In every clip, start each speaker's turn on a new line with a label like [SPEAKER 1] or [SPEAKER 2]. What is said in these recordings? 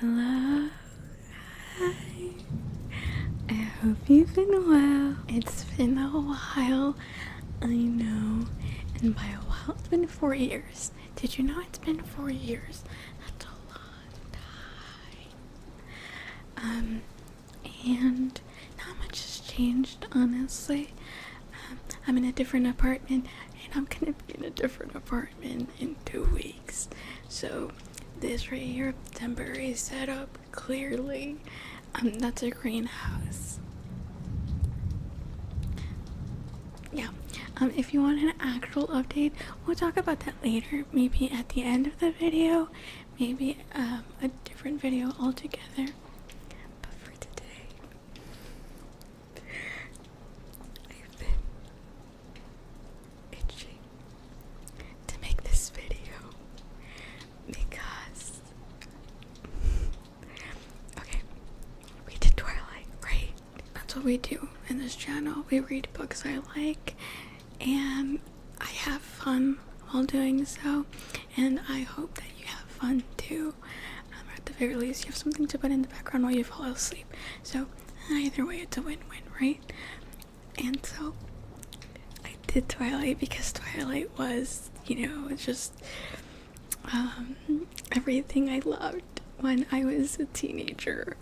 [SPEAKER 1] Hello. Hi. I hope you've been well. It's been a while, I know. And by a while, it's been 4 years. Did you know it's been 4 years? That's a long time. And not much has changed, honestly. I'm in a different apartment, and I'm gonna be in a different apartment in 2 weeks. So this right here, temporary setup, clearly. That's a greenhouse. Yeah. If you want an actual update, we'll talk about that later. Maybe at the end of the video. Maybe a different video altogether. But for today, I've been itching to make this video because okay, we did Twilight, right? That's what we do in this channel. We read books I like, and I have fun while doing so, and I hope that you have fun too. At the very least, you have something to put in the background while you fall asleep. So either way, it's a win-win, right? And so I did Twilight because Twilight was, just everything I loved when I was a teenager.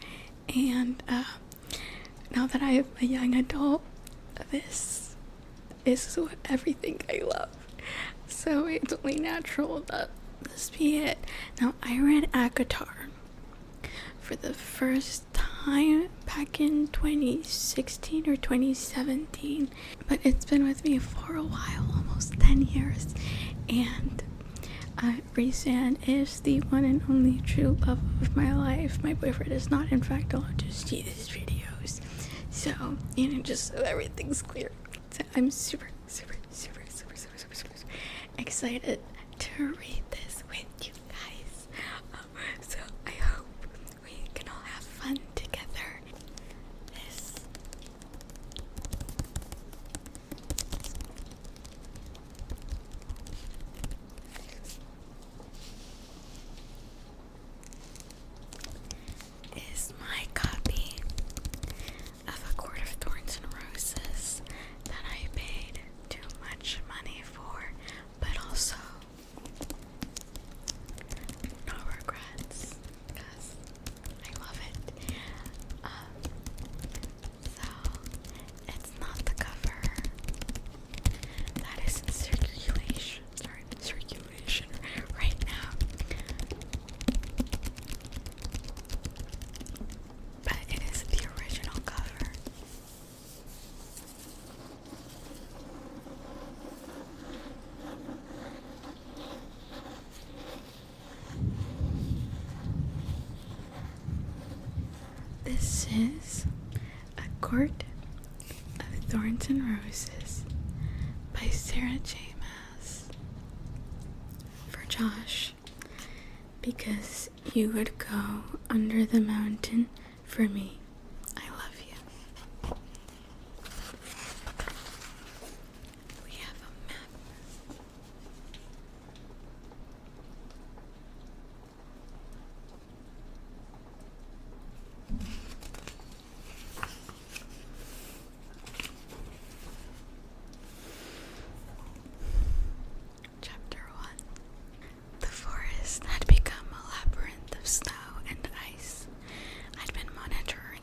[SPEAKER 1] And now that I am a young adult, this is everything I love. So it's only natural that this be it. Now, I read ACOTAR for the first time back in 2016 or 2017, but it's been with me for a while, almost 10 years, and Rhysand is the one and only true love of my life. My boyfriend is not, in fact, allowed to see these videos, so, just so everything's clear. So I'm super excited to read this with you guys. So I hope we can all have fun together. This is my copy of A Court of Thorns and Roses that I paid too much money for, but also no regrets because I love it. So it's not the cover that is in circulation right now, but it is the original cover. This is A Court of Thorns and Roses by Sarah J Maas. For Josh, because you would go under the mountain for me. I love you. We have a map. Chapter 1. The forest had become a labyrinth of snow and ice. I'd been monitoring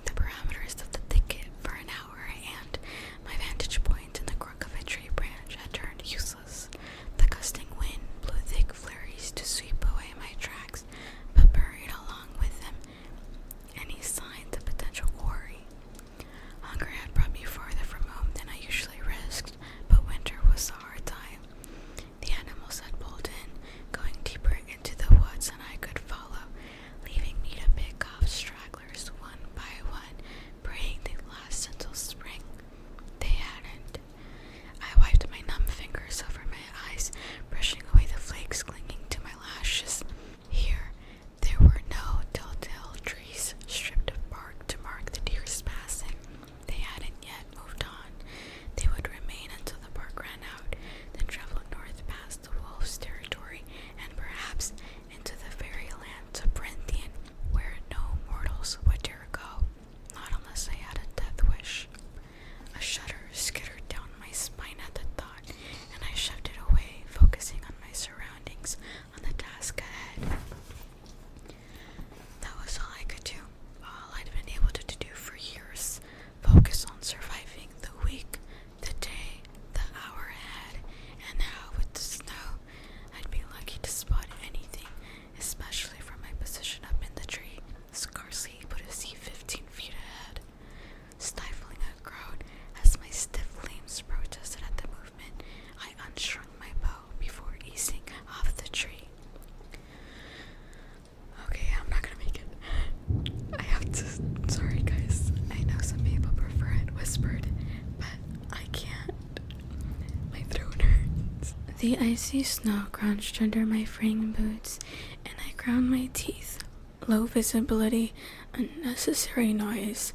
[SPEAKER 1] The icy snow crunched under my fraying boots, and I ground my teeth. Low visibility, unnecessary noise.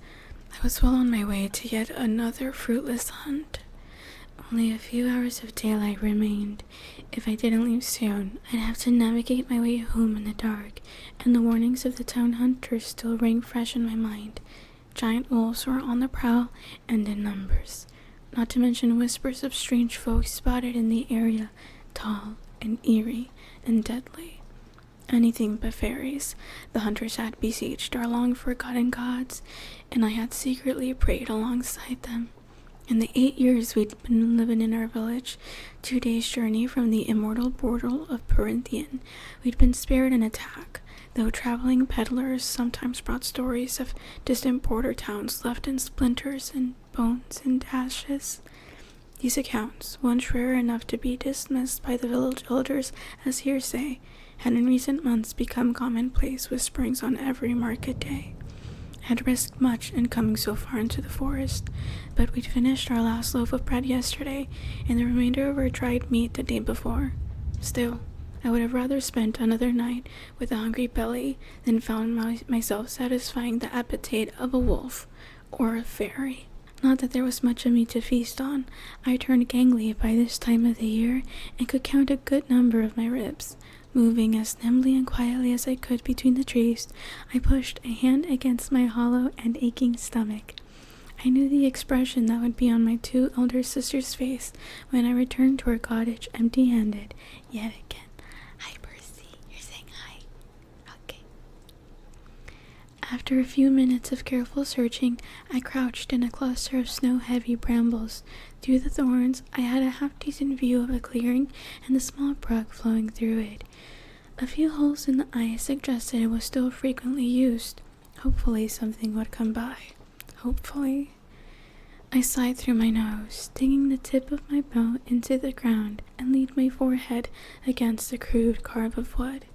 [SPEAKER 1] I was well on my way to yet another fruitless hunt. Only a few hours of daylight remained. If I didn't leave soon, I'd have to navigate my way home in the dark, and the warnings of the town hunters still rang fresh in my mind. Giant wolves were on the prowl and in numbers, not to mention whispers of strange folk spotted in the area, tall and eerie and deadly. Anything but fairies. The hunters had besieged our long-forgotten gods, and I had secretly prayed alongside them. In the 8 years we'd been living in our village, 2 days' journey from the immortal portal of Perinthian, we'd been spared an attack, though traveling peddlers sometimes brought stories of distant border towns left in splinters and bones and ashes. These accounts, once rare enough to be dismissed by the village elders as hearsay, had in recent months become commonplace whisperings on every market day. I had risked much in coming so far into the forest, but we'd finished our last loaf of bread yesterday, and the remainder of our dried meat the day before. Still, I would have rather spent another night with a hungry belly than found myself satisfying the appetite of a wolf or a fairy. Not that there was much of me to feast on. I turned gangly by this time of the year, and could count a good number of my ribs. Moving as nimbly and quietly as I could between the trees, I pushed a hand against my hollow and aching stomach. I knew the expression that would be on my 2 elder sisters' face when I returned to our cottage empty-handed yet again. Hi, Percy. You're saying hi? Okay. After a few minutes of careful searching, I crouched in a cluster of snow-heavy brambles. Through the thorns, I had a half-decent view of a clearing and the small brook flowing through it. A few holes in the ice suggested it was still frequently used. Hopefully something would come by. Hopefully. I sighed through my nose, digging the tip of my bow into the ground, and leaned my forehead against the crude carve of wood.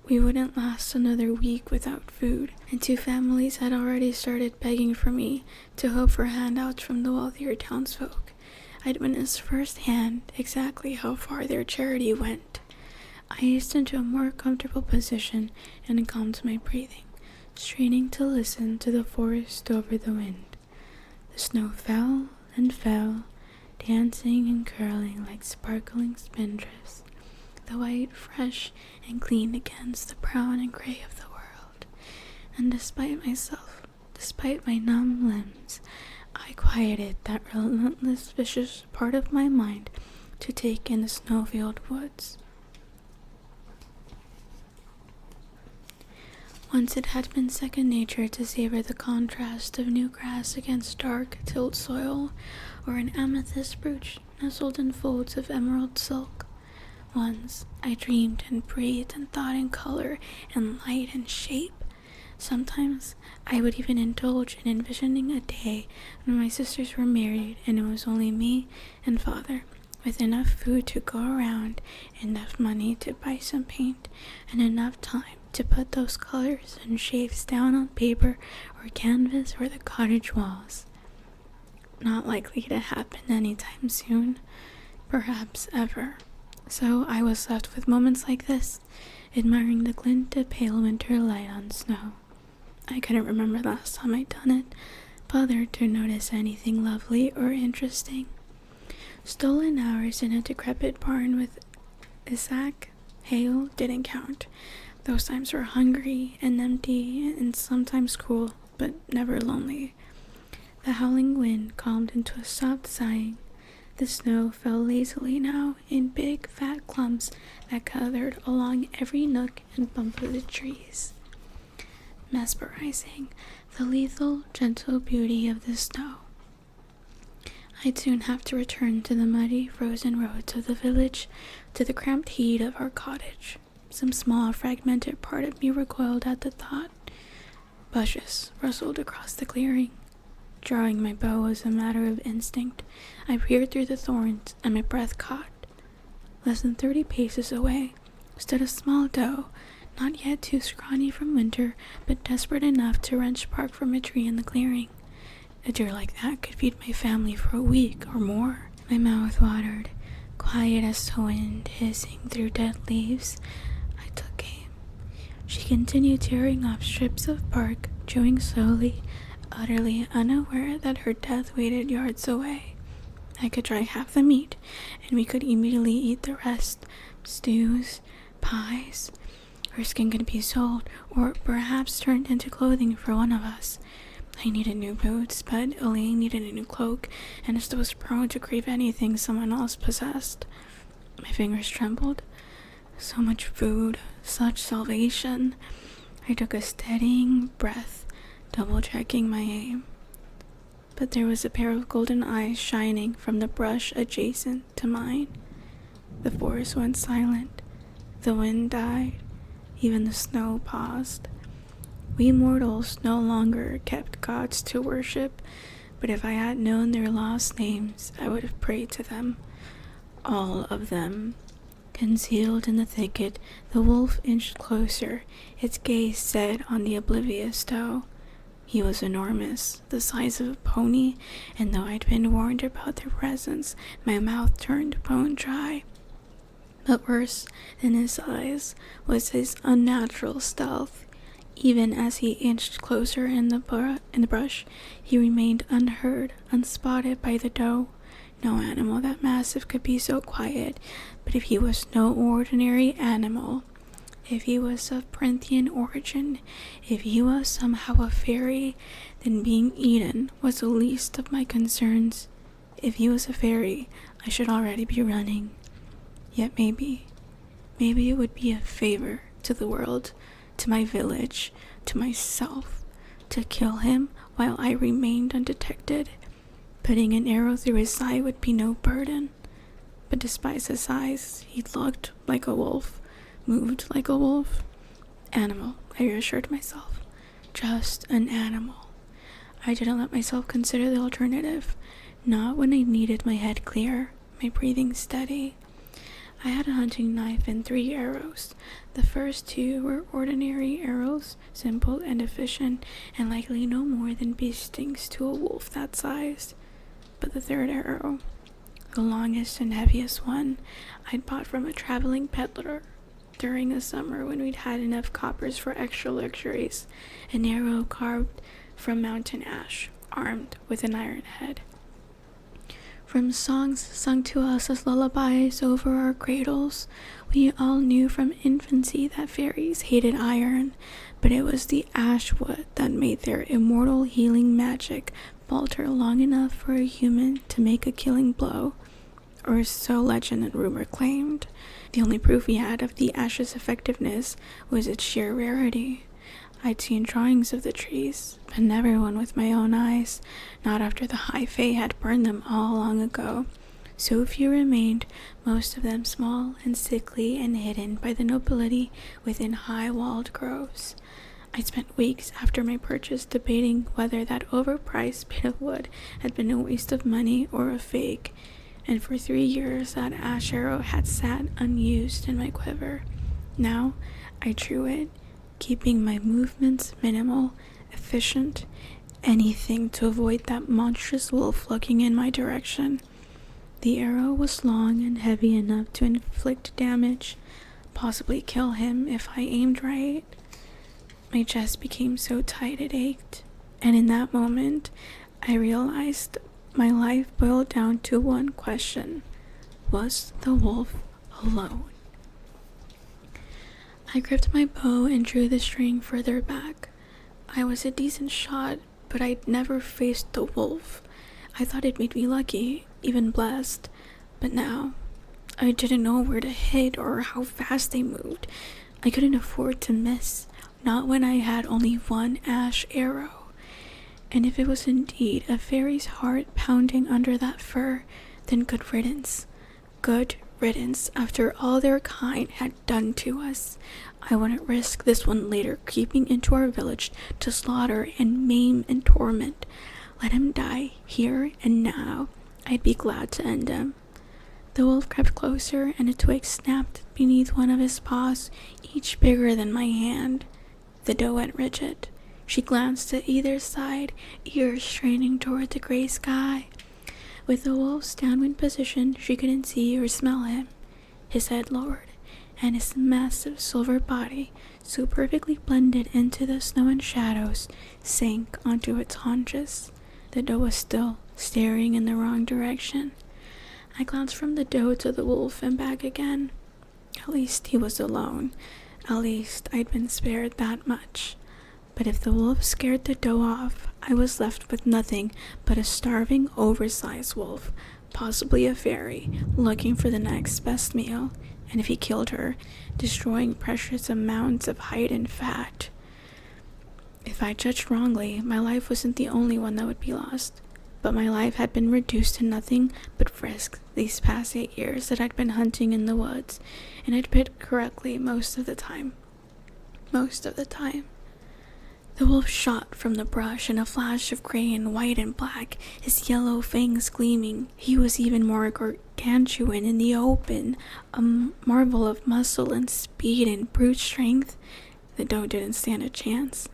[SPEAKER 1] We wouldn't last another week without food, and 2 families had already started begging for me to hope for handouts from the wealthier townsfolk. I'd witnessed firsthand exactly how far their charity went. I eased into a more comfortable position and calmed my breathing, straining to listen to the forest over the wind. The snow fell and fell, dancing and curling like sparkling spindrifts, the white fresh and clean against the brown and gray of the world. And despite myself, despite my numb limbs, I quieted that relentless, vicious part of my mind to take in the snow-filled woods. Once it had been second nature to savor the contrast of new grass against dark, tilled soil, or an amethyst brooch nestled in folds of emerald silk. Once I dreamed and breathed and thought in color and light and shape. Sometimes I would even indulge in envisioning a day when my sisters were married and it was only me and father, with enough food to go around, enough money to buy some paint, and enough time to put those colors and shapes down on paper or canvas or the cottage walls. Not likely to happen anytime soon, perhaps ever. So I was left with moments like this, admiring the glint of pale winter light on snow. I couldn't remember the last time I'd done it, bothered to notice anything lovely or interesting. Stolen hours in a decrepit barn with a sack, hail didn't count. Those times were hungry and empty and sometimes cruel, but never lonely. The howling wind calmed into a soft sighing. The snow fell lazily now in big, fat clumps that gathered along every nook and bump of the trees. Mesmerizing, the lethal, gentle beauty of the snow. I'd soon have to return to the muddy, frozen roads of the village, to the cramped heat of our cottage. Some small, fragmented part of me recoiled at the thought. Bushes rustled across the clearing. Drawing my bow was a matter of instinct. I peered through the thorns, and my breath caught. Less than 30 paces away stood a small doe, not yet too scrawny from winter, but desperate enough to wrench bark from a tree in the clearing. A deer like that could feed my family for a week or more. My mouth watered. quiet as the wind hissing through dead leaves. I took aim. She continued tearing off strips of bark, chewing slowly, utterly unaware that her death waited yards away. I could try half the meat, and we could immediately eat the rest. Stews, pies. Her skin could be sold, or perhaps turned into clothing for one of us. I needed new boots, but Elaine needed a new cloak, and still was prone to crave anything someone else possessed. My fingers trembled. So much food, such salvation. I took a steadying breath, double-checking my aim. But there was a pair of golden eyes shining from the brush adjacent to mine. The forest went silent. The wind died. Even the snow paused. We mortals no longer kept gods to worship, but if I had known their lost names, I would have prayed to them. All of them. Concealed in the thicket, the wolf inched closer, its gaze set on the oblivious doe. He was enormous, the size of a pony, and though I'd been warned about their presence, my mouth turned bone dry. But worse than his size was his unnatural stealth. Even as he inched closer in the brush, he remained unheard, unspotted by the doe. No animal that massive could be so quiet, but if he was no ordinary animal, if he was of Prynthian origin, if he was somehow a fairy, then being eaten was the least of my concerns. If he was a fairy, I should already be running. Yet maybe it would be a favor to the world, to my village, to myself, to kill him while I remained undetected. Putting an arrow through his side would be no burden. But despite his size, he looked like a wolf, moved like a wolf. Animal, I reassured myself. Just an animal. I didn't let myself consider the alternative, not when I needed my head clear, my breathing steady. I had a hunting knife and 3 arrows. The first 2 were ordinary arrows, simple and efficient, and likely no more than bee stings to a wolf that size. But the 3rd arrow, the longest and heaviest one, I'd bought from a traveling peddler during the summer when we'd had enough coppers for extra luxuries, an arrow carved from mountain ash, armed with an iron head. From songs sung to us as lullabies over our cradles, we all knew from infancy that fairies hated iron, but it was the ash wood that made their immortal healing magic falter long enough for a human to make a killing blow, or so legend and rumor claimed. The only proof we had of the ash's effectiveness was its sheer rarity. I'd seen drawings of the trees, but never one with my own eyes, not after the High Fae had burned them all long ago. So few remained, most of them small and sickly and hidden by the nobility within high-walled groves. I spent weeks after my purchase debating whether that overpriced bit of wood had been a waste of money or a fake, and for 3 years that ash arrow had sat unused in my quiver. Now I drew it, keeping my movements minimal, efficient, anything to avoid that monstrous wolf looking in my direction. The arrow was long and heavy enough to inflict damage, possibly kill him if I aimed right. My chest became so tight it ached, and in that moment, I realized my life boiled down to one question: was the wolf alone? I gripped my bow and drew the string further back. I was a decent shot, but I'd never faced the wolf. I thought it made me lucky, even blessed, but now I didn't know where to hit or how fast they moved. I couldn't afford to miss, not when I had only 1 ash arrow. And if it was indeed a fairy's heart pounding under that fur, then good riddance. Good riddance after all their kind had done to us. I wouldn't risk this one later creeping into our village to slaughter and maim and torment. Let him die here and now. I'd be glad to end him. The wolf crept closer, and a twig snapped beneath one of his paws, each bigger than my hand. The doe went rigid. She glanced to either side, ears straining toward the gray sky. With the wolf's downwind position, she couldn't see or smell him. His head lowered, and his massive silver body, so perfectly blended into the snow and shadows, sank onto its haunches. The doe was still, staring in the wrong direction. I glanced from the doe to the wolf and back again. At least he was alone. At least I'd been spared that much. But if the wolf scared the doe off, I was left with nothing but a starving, oversized wolf, possibly a fairy, looking for the next best meal, and if he killed her, destroying precious amounts of hide and fat. If I judged wrongly, my life wasn't the only one that would be lost, but my life had been reduced to nothing but risk these past 8 years that I'd been hunting in the woods, and I'd picked correctly most of the time. The wolf shot from the brush in a flash of gray and white and black, his yellow fangs gleaming. He was even more gargantuan in the open, a marvel of muscle and speed and brute strength. The doe didn't stand a chance.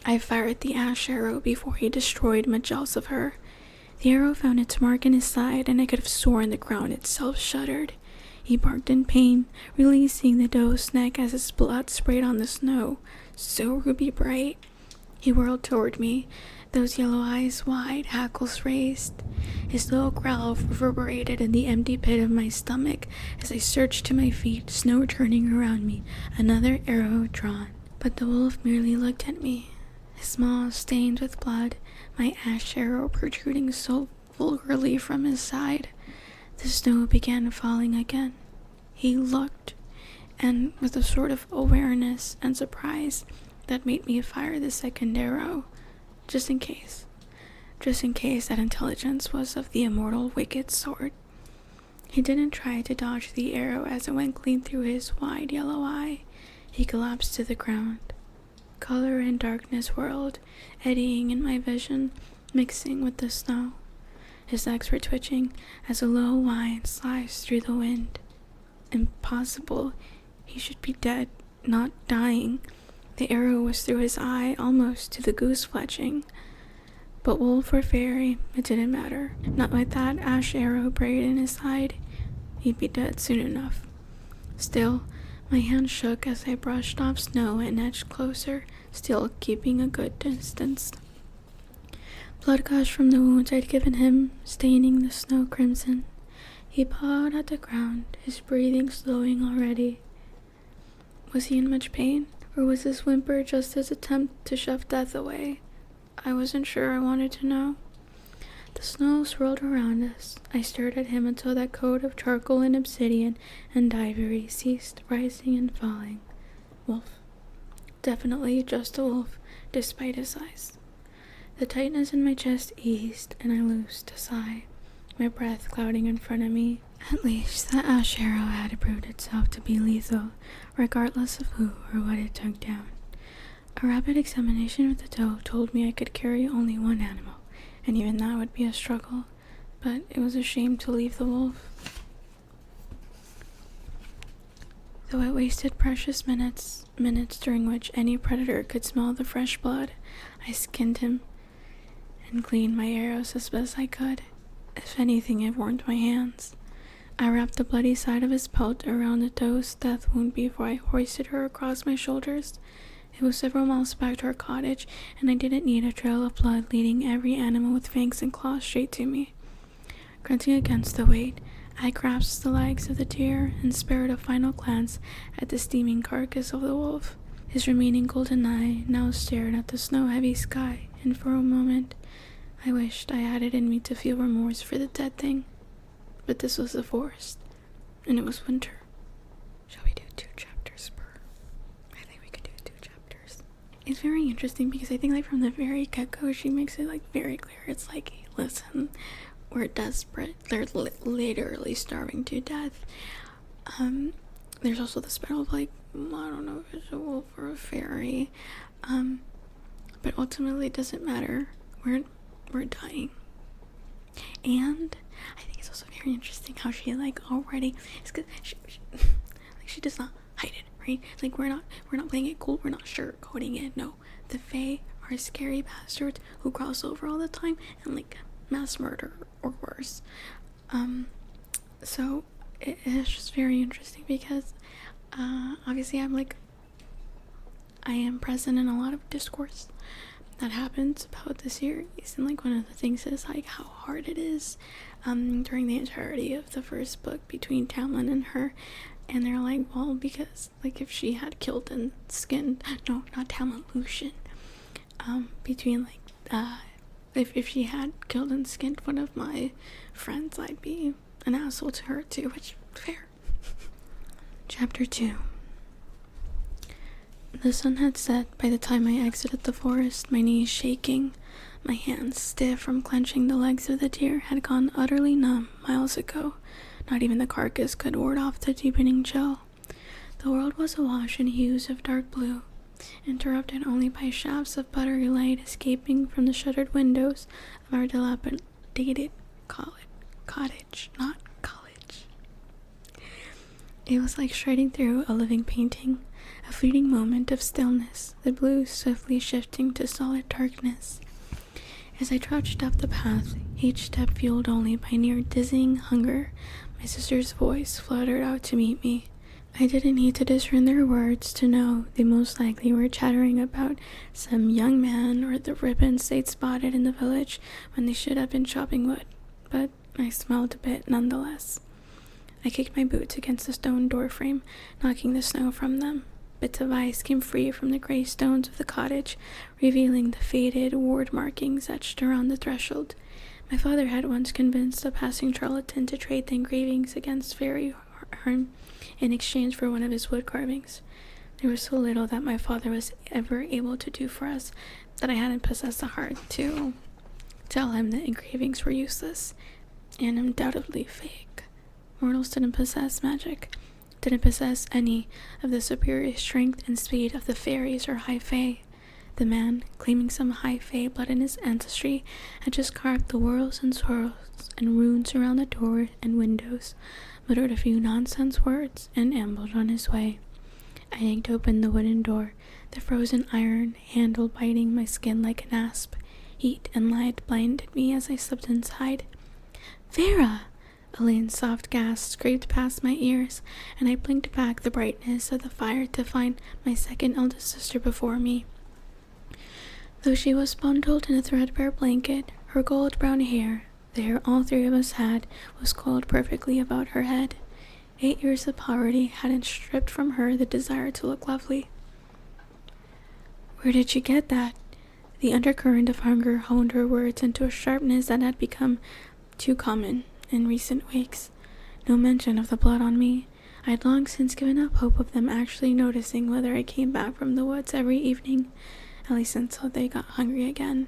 [SPEAKER 1] I fired the ash arrow before he destroyed much else of her. The arrow found its mark in his side, and I could have sworn the ground itself shuddered. He barked in pain, releasing the doe's neck as his blood sprayed on the snow, so ruby bright. He whirled toward me, those yellow eyes wide, hackles raised. His low growl reverberated in the empty pit of my stomach as I surged to my feet, snow turning around me, another arrow drawn. But the wolf merely looked at me, his maw stained with blood, my ash arrow protruding so vulgarly from his side. The snow began falling again. He looked, and with a sort of awareness and surprise that made me fire the second arrow, just in case that intelligence was of the immortal wicked sort. He didn't try to dodge the arrow as it went clean through his wide yellow eye. He collapsed to the ground. Color and darkness whirled, eddying in my vision, mixing with the snow. His legs were twitching as a low whine sliced through the wind. Impossible. He should be dead, not dying. The arrow was through his eye, almost to the goose fletching. But wolf or fairy, it didn't matter. Not with that ash arrow buried in his side. He'd be dead soon enough. Still, my hand shook as I brushed off snow and edged closer, still keeping a good distance. Blood gushed from the wounds I'd given him, staining the snow crimson. He pawed at the ground, his breathing slowing already. Was he in much pain? Or was his whimper just his attempt to shove death away? I wasn't sure. I wanted to know. The snow swirled around us. I stared at him until that coat of charcoal and obsidian and ivory ceased rising and falling. Wolf. Definitely just a wolf, despite his size. The tightness in my chest eased, and I loosed a sigh, my breath clouding in front of me. At least the ash arrow had proved itself to be lethal, regardless of who or what it took down. A rapid examination of the doe told me I could carry only one animal, and even that would be a struggle, but it was a shame to leave the wolf. Though I wasted precious minutes during which any predator could smell the fresh blood, I skinned him and cleaned my arrows as best I could. If anything, it warmed my hands. I wrapped the bloody side of his pelt around the doe's death wound before I hoisted her across my shoulders. It was several miles back to our cottage, and I didn't need a trail of blood leading every animal with fangs and claws straight to me. Grunting against the weight, I grasped the legs of the deer and spared a final glance at the steaming carcass of the wolf. His remaining golden eye now stared at the snow-heavy sky, and for a moment, I wished I had it in me to feel remorse for the dead thing. But this was the forest, and it was winter. Shall we do 2 chapters per? I think we could do 2 chapters. It's very interesting because I think like from the very get-go, she makes it like very clear. It's like, hey, listen, we're desperate. They're literally starving to death. There's also this battle of like, I don't know if it's a wolf or a fairy. But ultimately it doesn't matter. We're dying. And I think it's also very interesting how she like already, it's cause she does not hide it, right? Like we're not playing it cool, we're not sugarcoating it. No, the Fae are scary bastards who cross over all the time, and like mass murder or worse. So it's just very interesting because obviously I am present in a lot of discourse that happens about the series, and like one of the things is like how hard it is during the entirety of the first book between Tamlin and her. And they're like, well, because like if she had killed and skinned, no, not Tamlin, Lucian, between like if she had killed and skinned one of my friends, I'd be an asshole to her too, which fair. Chapter 2. The sun had set by the time I exited the forest, my knees shaking. My hands, stiff from clenching the legs of the deer, had gone utterly numb miles ago. Not even the carcass could ward off the deepening chill. The world was awash in hues of dark blue, interrupted only by shafts of buttery light escaping from the shuttered windows of our dilapidated cottage, not college. It was like striding through a living painting, a fleeting moment of stillness, the blue swiftly shifting to solid darkness. As I trudged up the path, each step fueled only by near dizzying hunger, my sister's voice fluttered out to meet me. I didn't need to discern their words to know they most likely were chattering about some young man or the ribbons they'd spotted in the village when they should have been chopping wood, but I smelled a bit nonetheless. I kicked my boots against the stone doorframe, knocking the snow from them. Bits of ice came free from the gray stones of the cottage, revealing the faded ward markings etched around the threshold. My father had once convinced a passing charlatan to trade the engravings against fairy harm in exchange for one of his wood carvings. There was so little that my father was ever able to do for us that I hadn't possessed the heart to tell him that engravings were useless and undoubtedly fake. Mortals didn't possess magic, didn't possess any of the superior strength and speed of the fairies or high fae. The man, claiming some high fae blood in his ancestry, had just carved the whorls and swirls and runes around the door and windows, muttered a few nonsense words, and ambled on his way. I yanked open the wooden door, the frozen iron handle biting my skin like an asp. Heat and light blinded me as I slipped inside. "Vera!" Elaine's soft gasp scraped past my ears, and I blinked back the brightness of the fire to find my second eldest sister before me. Though she was bundled in a threadbare blanket, her gold-brown hair, the hair all three of us had, was coiled perfectly about her head. 8 years of poverty hadn't stripped from her the desire to look lovely. "Where did you get that?" The undercurrent of hunger honed her words into a sharpness that had become too common in recent weeks. No mention of the blood on me. I had long since given up hope of them actually noticing whether I came back from the woods every evening, at least until they got hungry again.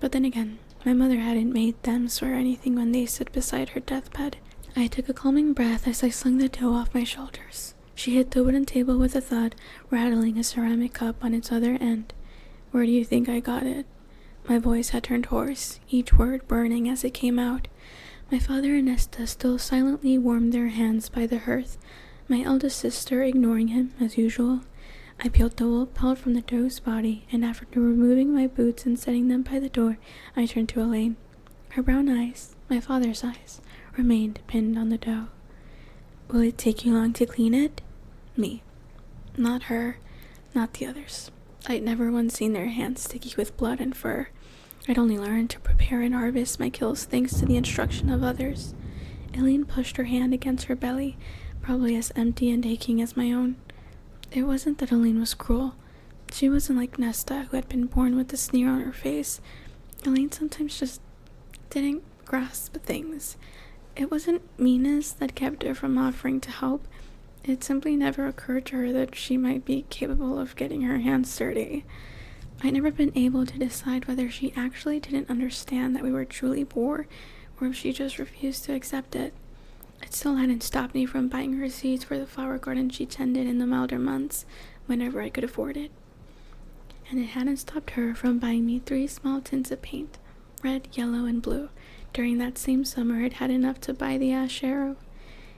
[SPEAKER 1] But then again, my mother hadn't made them swear anything when they stood beside her deathbed. I took a calming breath as I slung the dough off my shoulders. She hit the wooden table with a thud, rattling a ceramic cup on its other end. "Where do you think I got it?" My voice had turned hoarse, each word burning as it came out. My father and Nesta still silently warmed their hands by the hearth, my eldest sister ignoring him, as usual. I peeled the wool pelt from the doe's body, and after removing my boots and setting them by the door, I turned to Elaine. Her brown eyes, my father's eyes, remained pinned on the dough. "Will it take you long to clean it?" Me. Not her, not the others. I'd never once seen their hands sticky with blood and fur. I'd only learned to prepare and harvest my kills thanks to the instruction of others. Elaine pushed her hand against her belly, probably as empty and aching as my own. It wasn't that Elaine was cruel. She wasn't like Nesta, who had been born with a sneer on her face. Elaine sometimes just didn't grasp things. It wasn't meanness that kept her from offering to help. It simply never occurred to her that she might be capable of getting her hands dirty. I'd never been able to decide whether she actually didn't understand that we were truly poor, or if she just refused to accept it. It still hadn't stopped me from buying her seeds for the flower garden she tended in the milder months, whenever I could afford it. And it hadn't stopped her from buying me 3 small tins of paint, red, yellow, and blue. During that same summer, I'd had enough to buy the ash arrow.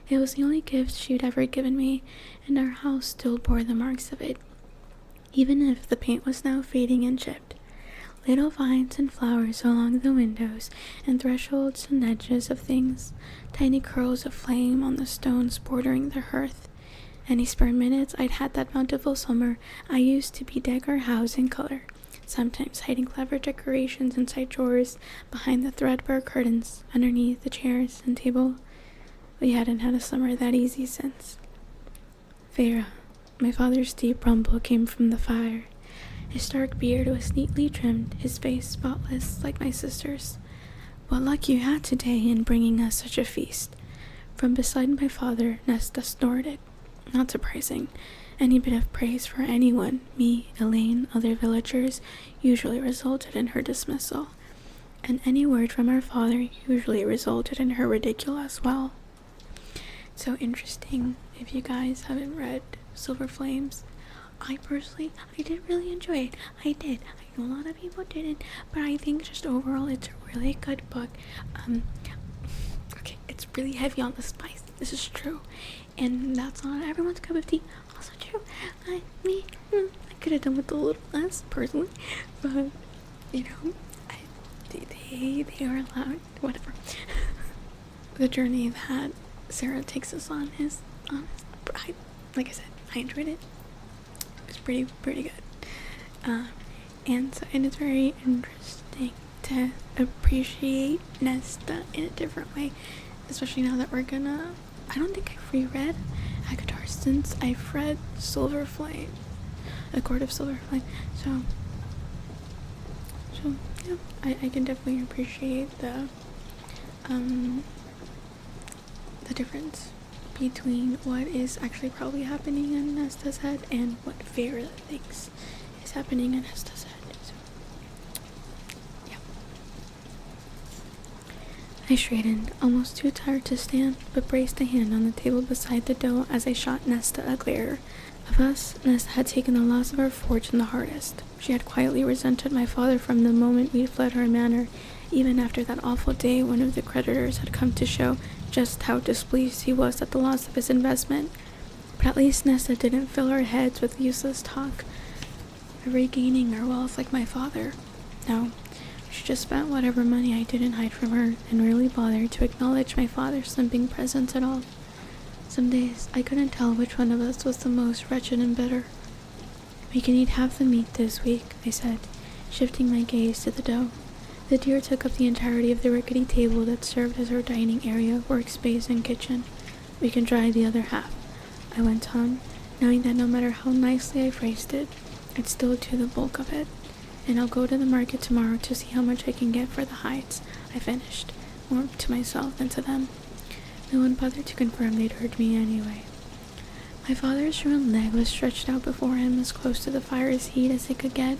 [SPEAKER 1] It was the only gift she'd ever given me, and our house still bore the marks of it, even if the paint was now fading and chipped. little vines and flowers along the windows and thresholds and edges of things, tiny curls of flame on the stones bordering the hearth. Any spare minutes I'd had that bountiful summer, I used to bedeck our house in color, sometimes hiding clever decorations inside drawers, behind the threadbare curtains, underneath the chairs and table. We hadn't had a summer that easy since. Vera, my father's deep rumble came from the fire. His dark beard was neatly trimmed, his face spotless like my sister's. What luck you had today in bringing us such a feast. From beside my father, Nesta snorted. Not surprising. Any bit of praise for anyone, me, Elaine, other villagers, usually resulted in her dismissal. And any word from our father usually resulted in her ridicule as well. So interesting. If you guys haven't read Silver Flames, I did really enjoy it. I did. I know a lot of people didn't, but I think just overall it's a really good book. Okay, it's really heavy on the spice. This is true. And that's not everyone's cup of tea. Also true. I could have done with a little less, personally. But, you know, they are allowed. Whatever. The journey that Sarah takes us on is, like I said, I enjoyed it. It was pretty good. And it's very interesting to appreciate Nesta in a different way, especially now that I don't think I've reread ACOTAR since I've read Silver Flame, A Court of Silver Flame. So yeah, I can definitely appreciate the difference between what is actually probably happening in Nesta's head and what Vera thinks is happening in Nesta's head. So, yeah. I straightened, almost too tired to stand, but braced a hand on the table beside the dough as I shot Nesta a glare. Of us, Nesta had taken the loss of our fortune the hardest. She had quietly resented my father from the moment we fled her manor, even after that awful day one of the creditors had come to show just how displeased he was at the loss of his investment. But at least Nesta didn't fill our heads with useless talk of regaining our wealth like my father. No, she just spent whatever money I didn't hide from her and rarely bothered to acknowledge my father's limping presence at all. Some days I couldn't tell which one of us was the most wretched and bitter. We can eat half the meat this week, I said, shifting my gaze to the dough. The deer took up the entirety of the rickety table that served as our dining area, workspace, and kitchen. We can try the other half, I went on, knowing that no matter how nicely I phrased it, I'd still do the bulk of it. And I'll go to the market tomorrow to see how much I can get for the hides, I finished, more to myself than to them. No one bothered to confirm they'd heard me anyway. My father's ruined leg was stretched out before him as close to the fire's heat as it could get.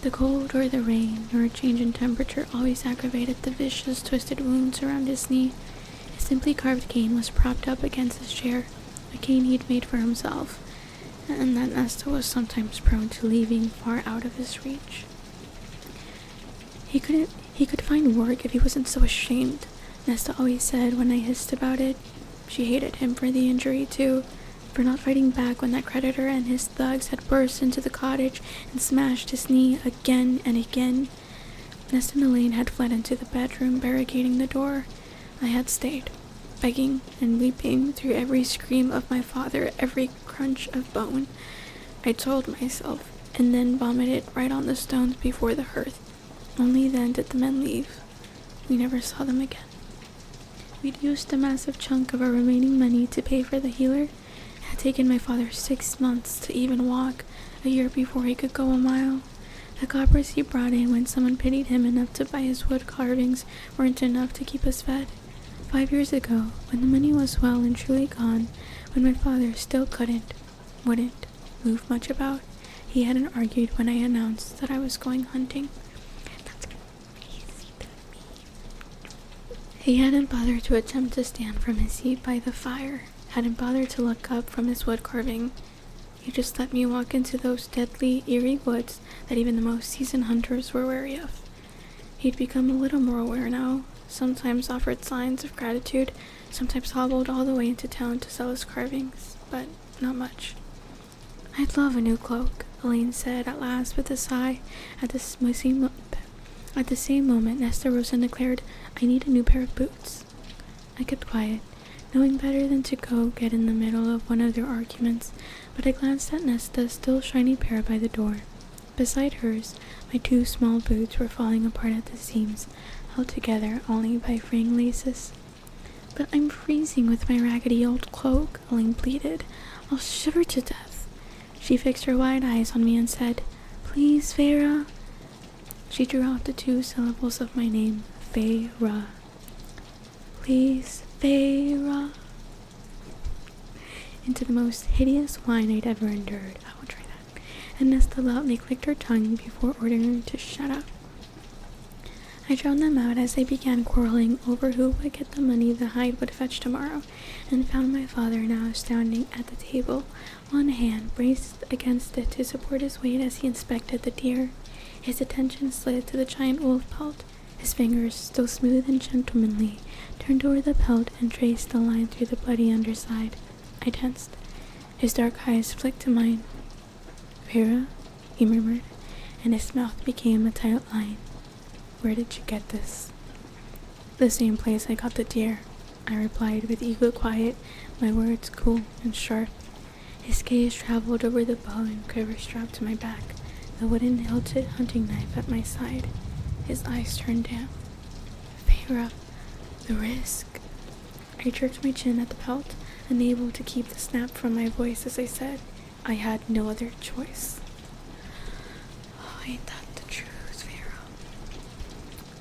[SPEAKER 1] The cold or the rain or a change in temperature always aggravated the vicious, twisted wounds around his knee. His simply carved cane was propped up against his chair, a cane he'd made for himself, and that Nesta was sometimes prone to leaving far out of his reach. He could find work if he wasn't so ashamed, Nesta always said when I hissed about it. She hated him for the injury, too, for not fighting back when that creditor and his thugs had burst into the cottage and smashed his knee again and again. Nesta and Elaine had fled into the bedroom, barricading the door. I had stayed, begging and weeping through every scream of my father, every crunch of bone. I told myself, and then vomited right on the stones before the hearth. Only then did the men leave. We never saw them again. We'd used a massive chunk of our remaining money to pay for the healer. It had taken my father 6 months to even walk, a year before he could go a mile. The coppers he brought in when someone pitied him enough to buy his wood carvings weren't enough to keep us fed. 5 years ago, when the money was well and truly gone, when my father still wouldn't move much about, he hadn't argued when I announced that I was going hunting. That's crazy to me. He hadn't bothered to attempt to stand from his seat by the fire, hadn't bothered to look up from his wood carving. He just let me walk into those deadly, eerie woods that even the most seasoned hunters were wary of. He'd become a little more aware now, sometimes offered signs of gratitude, sometimes hobbled all the way into town to sell his carvings, but not much. "I'd love a new cloak," Elaine said at last with a sigh at the At the same moment, Nesta rose and declared, "I need a new pair of boots." I kept quiet, knowing better than to go get in the middle of one of their arguments, but I glanced at Nesta's still shiny pair by the door. Beside hers, my 2 small boots were falling apart at the seams, held together only by fraying laces. "But I'm freezing with my raggedy old cloak," Elaine pleaded. "I'll shiver to death." She fixed her wide eyes on me and said, "Please, Farah." She drew out the 2 syllables of my name, Farah. "Please, Farah," into the most hideous whine I'd ever endured. I will try that. And Nesta loudly clicked her tongue before ordering her to shut up. I drowned them out as they began quarreling over who would get the money the hide would fetch tomorrow, and found my father now standing at the table, one hand braced against it to support his weight as he inspected the deer. His attention slid to the giant wolf pelt. His fingers, still smooth and gentlemanly, turned over the pelt and traced a line through the bloody underside. I tensed. His dark eyes flicked to mine. "Farah," he murmured, and his mouth became a tight line. "Where did you get this?" "The same place I got the deer," I replied with equal quiet, my words cool and sharp. His gaze traveled over the bow and quiver strapped to my back, the wooden hilted hunting knife at my side. His eyes turned damp. "Farah, the risk." I jerked my chin at the pelt, unable to keep the snap from my voice as I said, "I had no other choice." "Oh, ain't that the truth, Farah?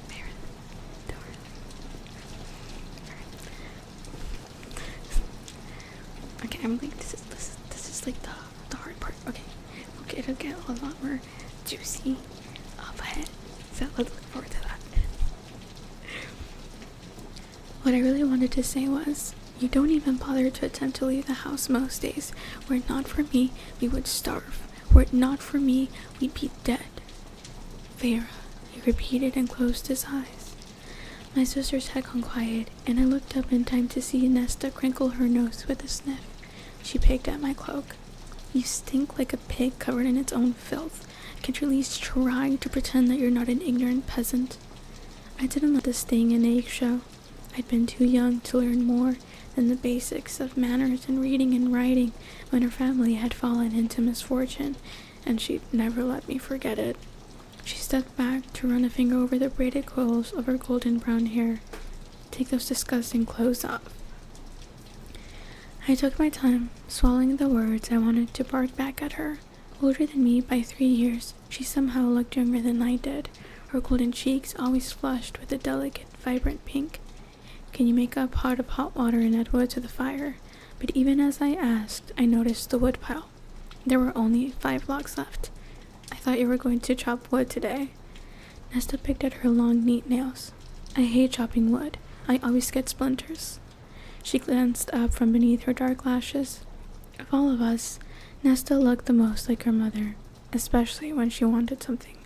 [SPEAKER 1] Farah, darling." Okay, I'm like, this is like the hard part. Okay, it'll get a lot more juicy up ahead. So let's look forward to that. What I really wanted to say was, you don't even bother to attempt to leave the house most days. Were it not for me, we would starve. Were it not for me, we'd be dead. Farah, he repeated and closed his eyes. My sisters had gone quiet, and I looked up in time to see Nesta crinkle her nose with a sniff. She picked at my cloak. "You stink like a pig covered in its own filth. Can't you at least try to pretend that you're not an ignorant peasant?" I didn't let the sting and egg show. I'd been too young to learn more than the basics of manners and reading and writing when her family had fallen into misfortune, and she'd never let me forget it. She stepped back to run a finger over the braided coils of her golden brown hair. "Take those disgusting clothes off." I took my time, swallowing the words I wanted to bark back at her. Older than me by 3 years, she somehow looked younger than I did, her golden cheeks always flushed with a delicate, vibrant pink. "Can you make a pot of hot water and add wood to the fire?" But even as I asked, I noticed the wood pile. There were only 5 logs left. "I thought you were going to chop wood today." Nesta picked at her long, neat nails. "I hate chopping wood. I always get splinters." She glanced up from beneath her dark lashes. Of all of us, Nesta looked the most like her mother, especially when she wanted something.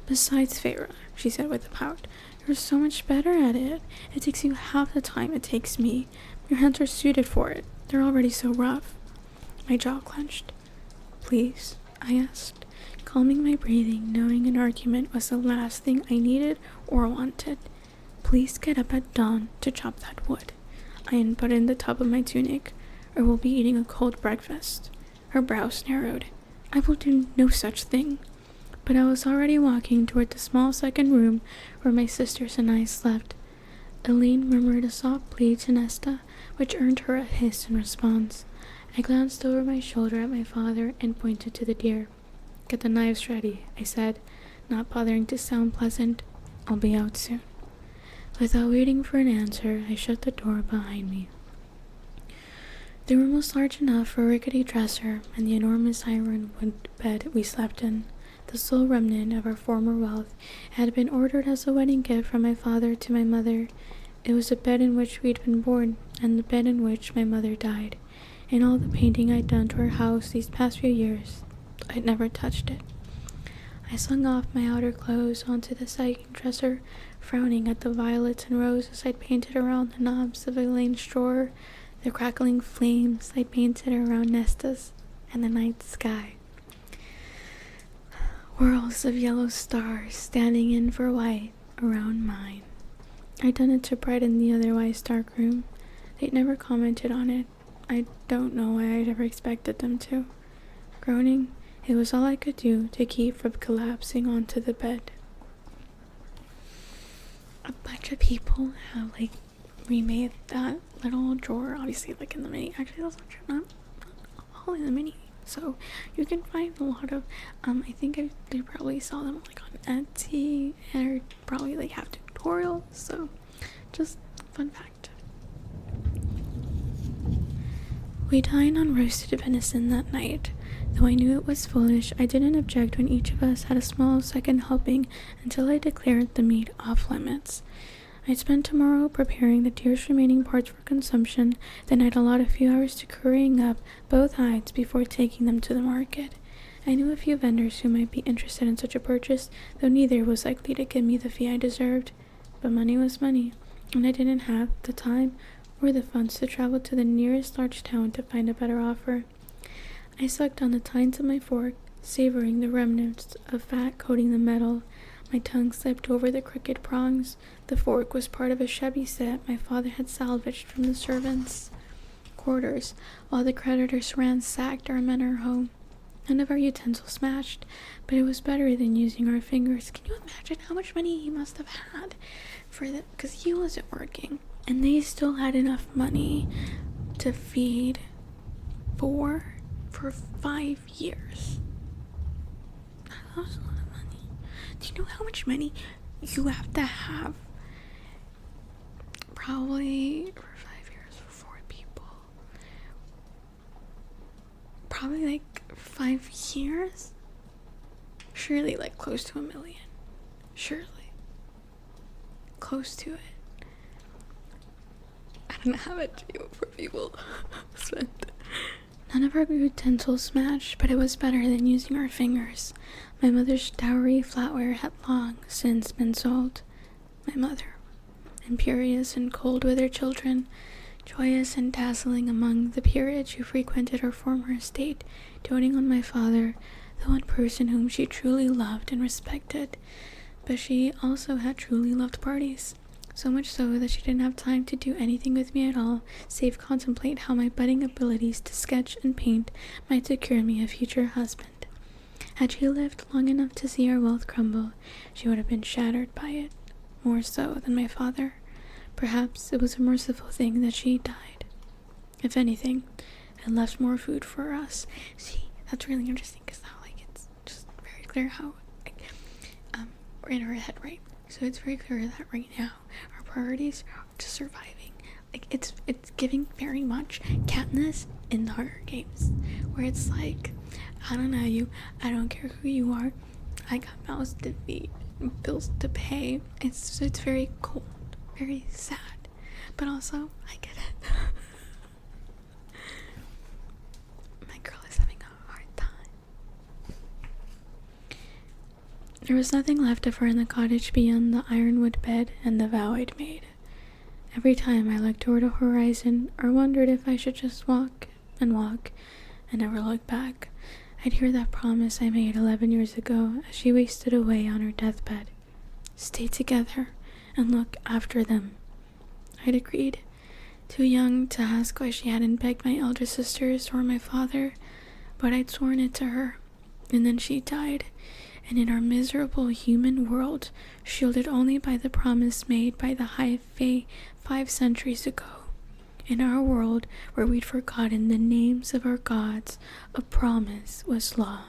[SPEAKER 1] "Besides, Farah," she said with a pout, "you're so much better at it. It takes you half the time it takes me. Your hands are suited for it. They're already so rough." My jaw clenched. "Please?" I asked, calming my breathing, knowing an argument was the last thing I needed or wanted. "Please get up at dawn to chop that wood. I unbuttoned the top of my tunic, or we'll be eating a cold breakfast." Her brows narrowed. "I will do no such thing." But I was already walking toward the small second room where my sisters and I slept. Elaine murmured a soft plea to Nesta, which earned her a hiss in response. I glanced over my shoulder at my father and pointed to the deer. "Get the knives ready," I said, not bothering to sound pleasant. "I'll be out soon." Without waiting for an answer, I shut the door behind me. The room was large enough for a rickety dresser and the enormous ironwood bed we slept in. The sole remnant of our former wealth had been ordered as a wedding gift from my father to my mother. It was the bed in which we'd been born, and the bed in which my mother died. In all the painting I'd done to our house these past few years, I'd never touched it. I slung off my outer clothes onto the sagging dresser, frowning at the violets and roses I'd painted around the knobs of Elaine's drawer, the crackling flames I'd painted around Nesta's, and the night sky. Whirls of yellow stars standing in for white around mine. I'd done it to brighten the otherwise dark room. They'd never commented on it. I don't know why I'd ever expected them to. Groaning, it was all I could do to keep from collapsing onto the bed. A bunch of people have remade that little drawer, obviously in the mini. Actually, those ones are not all in the mini. So you can find a lot of I think they probably saw them on Etsy, or probably have tutorials. So just fun fact. We dined on roasted venison that night. Though I knew it was foolish, I didn't object when each of us had a small second helping until I declared the meat off limits. I'd spend tomorrow preparing the deer's remaining parts for consumption, then I'd allot a few hours to currying up both hides before taking them to the market. I knew a few vendors who might be interested in such a purchase, though neither was likely to give me the fee I deserved. But money was money, and I didn't have the time or the funds to travel to the nearest large town to find a better offer. I sucked on the tines of my fork, savoring the remnants of fat coating the metal. My tongue slipped over the crooked prongs. The fork was part of a shabby set my father had salvaged from the servants' quarters, while the creditors ransacked our manor home. None of our utensils smashed, but it was better than using our fingers. Can you imagine how much money he must have had for that? Because he wasn't working, and they still had enough money to feed for 5 years. That was a lot of money. Do you know how much money you have to have? Probably for 5 years for 4 people. Probably 5 years? Surely close to $1 million. Surely. Close to it. I don't know how much 4 people spent. None of our utensils smashed, but it was better than using our fingers. My mother's dowry flatware had long since been sold. My mother, imperious and cold with her children, joyous and dazzling among the peerage who frequented her former estate, doting on my father, the one person whom she truly loved and respected. But she also had truly loved parties. So much so that she didn't have time to do anything with me at all, save contemplate how my budding abilities to sketch and paint might secure me a future husband. Had she lived long enough to see our wealth crumble, she would have been shattered by it, more so than my father. Perhaps it was a merciful thing that she died. If anything, it left more food for us. See, that's really interesting, because now it's just very clear how we're in our head, right? So it's very clear that right now our priorities are just surviving. It's giving very much Katniss in the Hunger Games, where it's I don't know you, I don't care who you are, I got mouths to feed, bills to pay. It's very cold, very sad, but also I get it. My girl is having a hard time. There was nothing left of her in the cottage beyond the ironwood bed and the vow I'd made. Every time I looked toward a horizon or wondered if I should just walk and never look back, I'd hear that promise I made 11 years ago as she wasted away on her deathbed. Stay together and look after them. I'd agreed, too young to ask why she hadn't begged my elder sisters or my father, but I'd sworn it to her, and then she died. And in our miserable human world, shielded only by the promise made by the High Fae 5 centuries ago, in our world where we'd forgotten the names of our gods, a promise was law.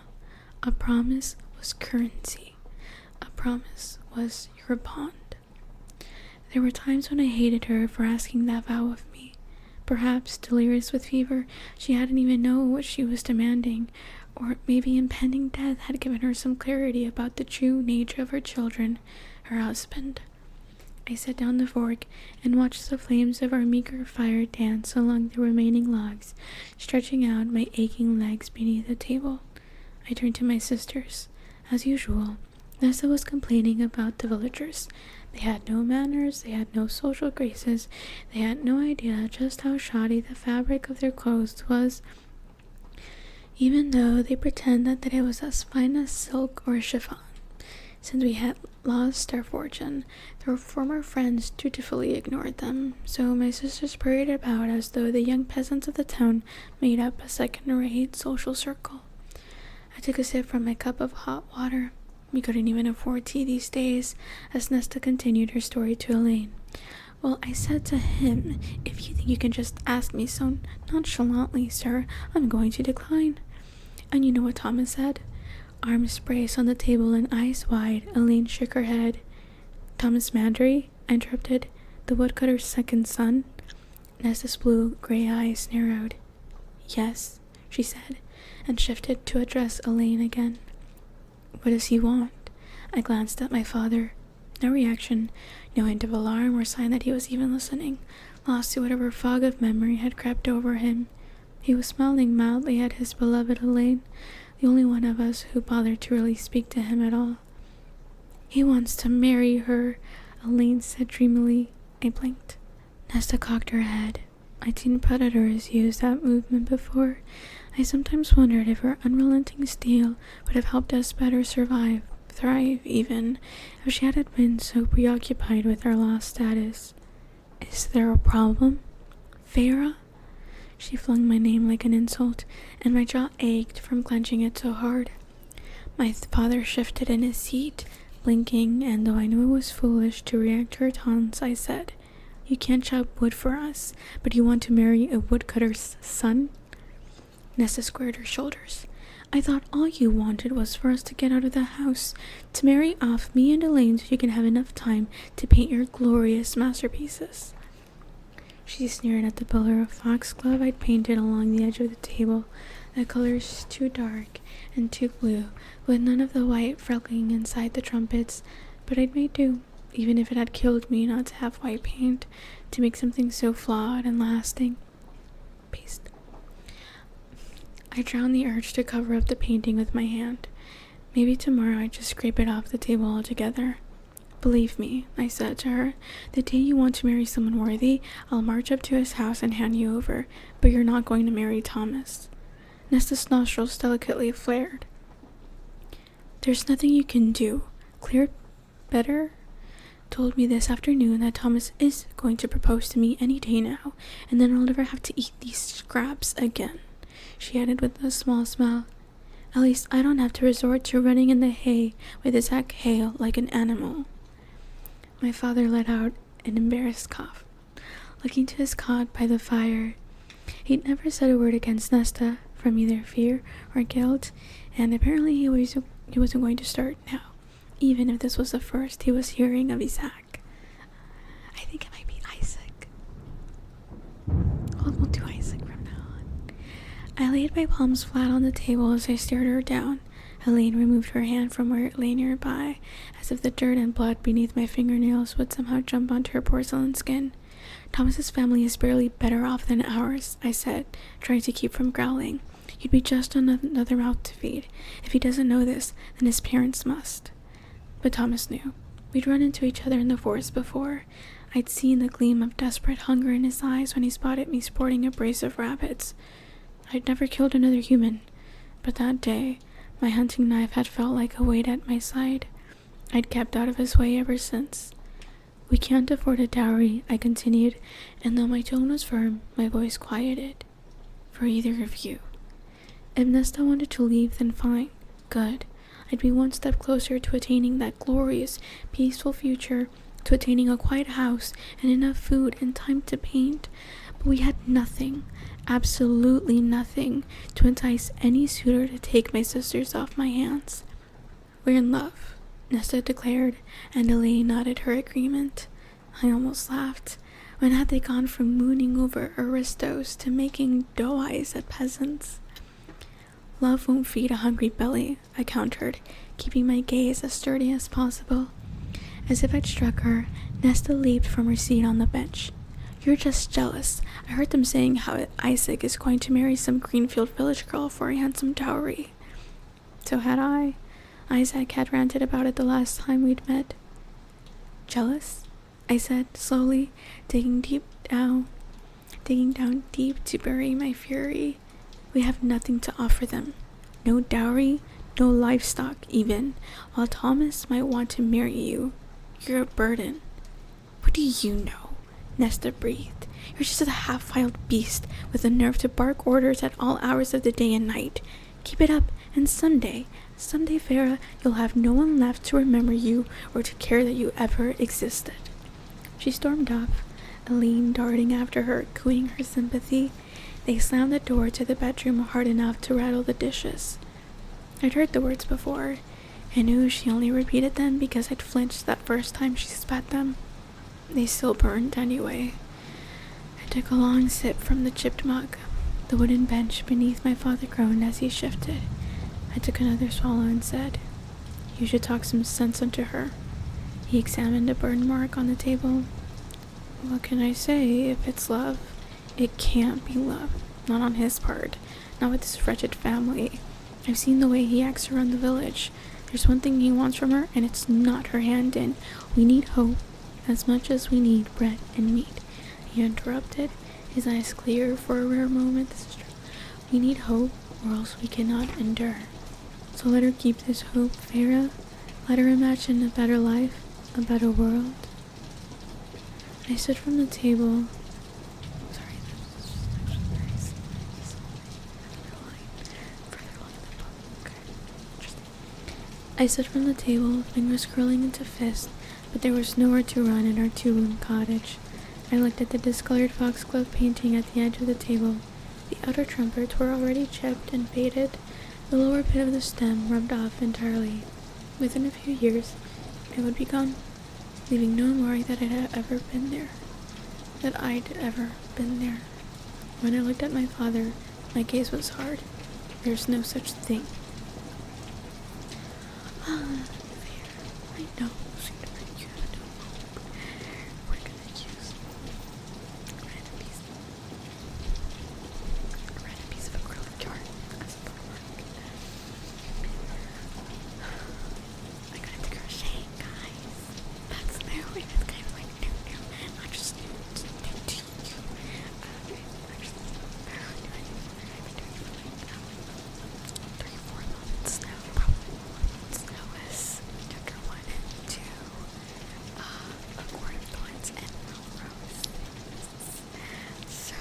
[SPEAKER 1] A promise was currency. A promise was your bond. There were times when I hated her for asking that vow of me. Perhaps, delirious with fever, she hadn't even known what she was demanding, or maybe impending death had given her some clarity about the true nature of her children, her husband. I set down the fork and watched the flames of our meager fire dance along the remaining logs, stretching out my aching legs beneath the table. I turned to my sisters. As usual, Nessa was complaining about the villagers. They had no manners, they had no social graces, they had no idea just how shoddy the fabric of their clothes was. even though they pretended that it was as fine as silk or chiffon. Since we had lost our fortune, their former friends dutifully ignored them, so my sisters paraded about as though the young peasants of the town made up a second-rate social circle. I took a sip from my cup of hot water. We couldn't even afford tea these days, as Nesta continued her story to Elaine. Well, I said to him, if you think you can just ask me so nonchalantly, sir, I'm going to decline. And you know what Thomas said? Arms braced on the table and eyes wide, Elaine shook her head. Thomas Mandry? I interrupted. The woodcutter's second son? Nesta's blue gray eyes narrowed. Yes, she said, and shifted to address Elaine again. What does he want? I glanced at my father. No reaction, no hint of alarm or sign that he was even listening, lost to whatever fog of memory had crept over him. He was smiling mildly at his beloved Elaine, the only one of us who bothered to really speak to him at all. He wants to marry her, Elaine said dreamily. I blinked. Nesta cocked her head. I'd seen predators use that movement before. I sometimes wondered if her unrelenting steel would have helped us better survive, thrive even, if she hadn't been so preoccupied with our lost status. Is there a problem? Farah? She flung my name like an insult, and my jaw ached from clenching it so hard. My father shifted in his seat, blinking, and though I knew it was foolish to react to her taunts, I said, You can't chop wood for us, but you want to marry a woodcutter's son? Nesta squared her shoulders. I thought all you wanted was for us to get out of the house, to marry off me and Elaine so you can have enough time to paint your glorious masterpieces. She sneered at the pillar of foxglove I'd painted along the edge of the table, the colors too dark and too blue, with none of the white freckling inside the trumpets, but I'd made do, even if it had killed me not to have white paint, to make something so flawed and lasting. Paste. I drowned the urge to cover up the painting with my hand. Maybe tomorrow I'd just scrape it off the table altogether. Believe me, I said to her, the day you want to marry someone worthy, I'll march up to his house and hand you over, but you're not going to marry Thomas. Nesta's nostrils delicately flared. There's nothing you can do. Clear better told me this afternoon that Thomas is going to propose to me any day now, and then I'll never have to eat these scraps again, she added with a small smile. At least I don't have to resort to running in the hay with his hail like an animal. My father let out an embarrassed cough, looking to his cot by the fire. He'd never said a word against Nesta, from either fear or guilt, and apparently he wasn't going to start now, even if this was the first he was hearing of Isaac. I think it might be Isaac. We'll do Isaac from now on. I laid my palms flat on the table as I stared her down. Elaine removed her hand from where it lay nearby, as if the dirt and blood beneath my fingernails would somehow jump onto her porcelain skin. Thomas's family is barely better off than ours, I said, trying to keep from growling. You'd be just another mouth to feed. If he doesn't know this, then his parents must. But Thomas knew. We'd run into each other in the forest before. I'd seen the gleam of desperate hunger in his eyes when he spotted me sporting a brace of rabbits. I'd never killed another human, but that day, my hunting knife had felt like a weight at my side. I'd kept out of his way ever since. We can't afford a dowry, I continued, and though my tone was firm, my voice quieted. For either of you. If Nesta wanted to leave, then fine. Good. I'd be one step closer to attaining that glorious, peaceful future, to attaining a quiet house and enough food and time to paint. But we had nothing, absolutely nothing, to entice any suitor to take my sisters off my hands. We're in love, Nesta declared, and Elaine nodded her agreement. I almost laughed. When had they gone from mooning over aristos to making dough eyes at peasants? Love won't feed a hungry belly, I countered, keeping my gaze as sturdy as possible. As if I'd struck her, Nesta leaped from her seat on the bench. You're just jealous. I heard them saying how Isaac is going to marry some Greenfield village girl for a handsome dowry. So had I. Isaac had ranted about it the last time we'd met. Jealous? I said, slowly, digging down deep to bury my fury. We have nothing to offer them. No dowry, no livestock even. While Thomas might want to marry you, you're a burden. What do you know? Nesta breathed. You're just a half-wild beast with the nerve to bark orders at all hours of the day and night. Keep it up, and someday, Farah, you'll have no one left to remember you or to care that you ever existed. She stormed off, Aline darting after her, cooing her sympathy. They slammed the door to the bedroom hard enough to rattle the dishes. I'd heard the words before. I knew she only repeated them because I'd flinched that first time she spat them. They still burned anyway. I took a long sip from the chipped mug. The wooden bench beneath my father groaned as he shifted. I took another swallow and said, "You should talk some sense into her." He examined a burn mark on the table. What can I say if it's love? It can't be love. Not on his part. Not with this wretched family. I've seen the way he acts around the village. There's one thing he wants from her, and it's not her hand in. We need hope as much as we need bread and meat. He interrupted, his eyes clear for a rare moment. This is true. We need hope, or else we cannot endure. So let her keep this hope, Farah. Let her imagine a better life, a better world. I stood from the table. Sorry, this is actually very further along in the book. Interesting. I stood from the table, fingers curling into fists, but there was nowhere to run in our two-room cottage. I looked at the discolored foxglove painting at the edge of the table. The outer trumpets were already chipped and faded. The lower bit of the stem rubbed off entirely. Within a few years, it would be gone, leaving no memory that it had ever been there. That I'd ever been there. When I looked at my father, my gaze was hard. There's no such thing. I know. We're gonna use a random piece of acrylic yarn as a bookmark. I got into crocheting, guys. That's new. It is kind of like new. Not just new, it's new to you. Actually, I've been doing it for like 3-4 months now. Probably more months now as chapter 1 and 2. A quart of thorns and roses. So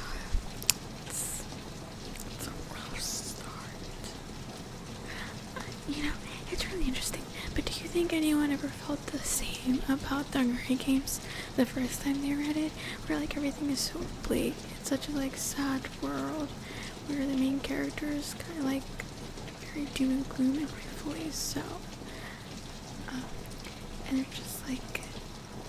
[SPEAKER 1] it's a rough start. It's really interesting. But do you think anyone ever felt the same about the Hunger Games the first time they read it? Where like everything is so bleak. It's such a like sad world where the main character is kind of like very doom and gloom, and rightfully so. And they're just like,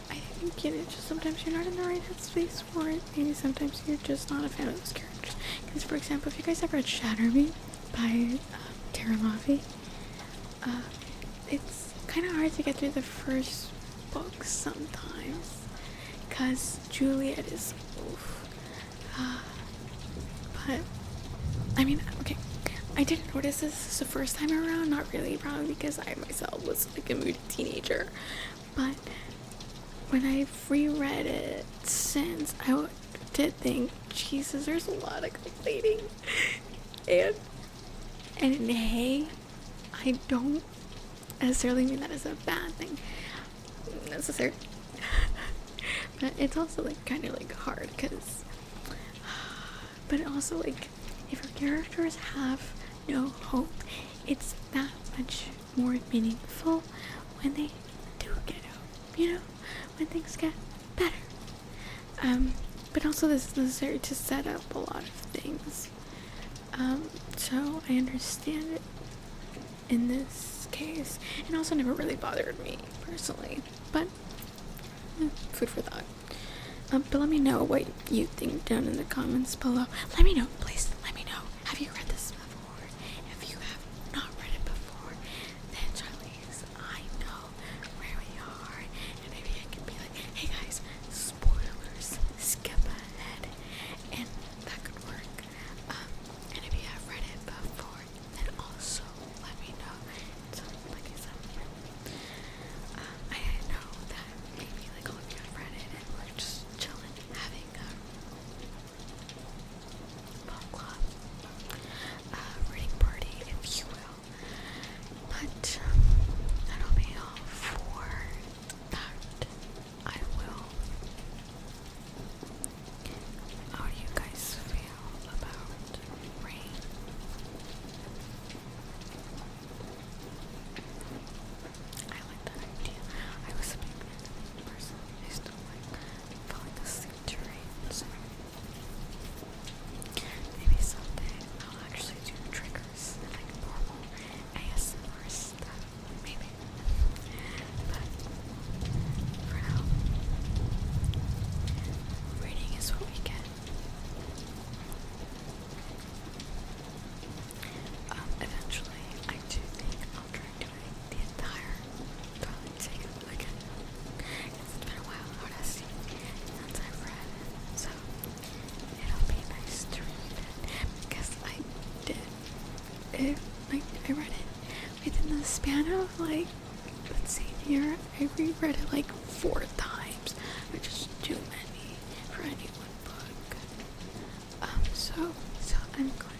[SPEAKER 1] I think just sometimes you're not in the right headspace for it. Maybe sometimes you're just not a fan of those characters. Because for example, if you guys ever read Shatter Me by Tara Mafi, it's kind of hard to get through the first book sometimes, because Juliet is but I mean, okay, I didn't notice this the first time around, not really, probably because I myself was like a moody teenager, but when I've reread it since, I did think, Jesus, there's a lot of complaining, and hey, I don't necessarily mean that as a bad thing necessarily, but it's also like kind of like hard, because but also like if your characters have no hope, it's that much more meaningful when they do get hope, when things get better. But also this is necessary to set up a lot of things, so I understand it in this case, and also never really bothered me personally, but food for thought. But let me know what you think down in the comments below. Let me know, please, let me know. Have you read this before? If you have not read it before, then Charlize, I know where we are, and maybe I can be like, hey guys, spoilers, skip ahead, and that could work. And if you have read it before, then also let me know. So, like I said, I know that maybe like all of you have read it and we're just chilling, having a book club. have like, let's see here, I reread it like 4 times, which is too many for any one book. So I'm going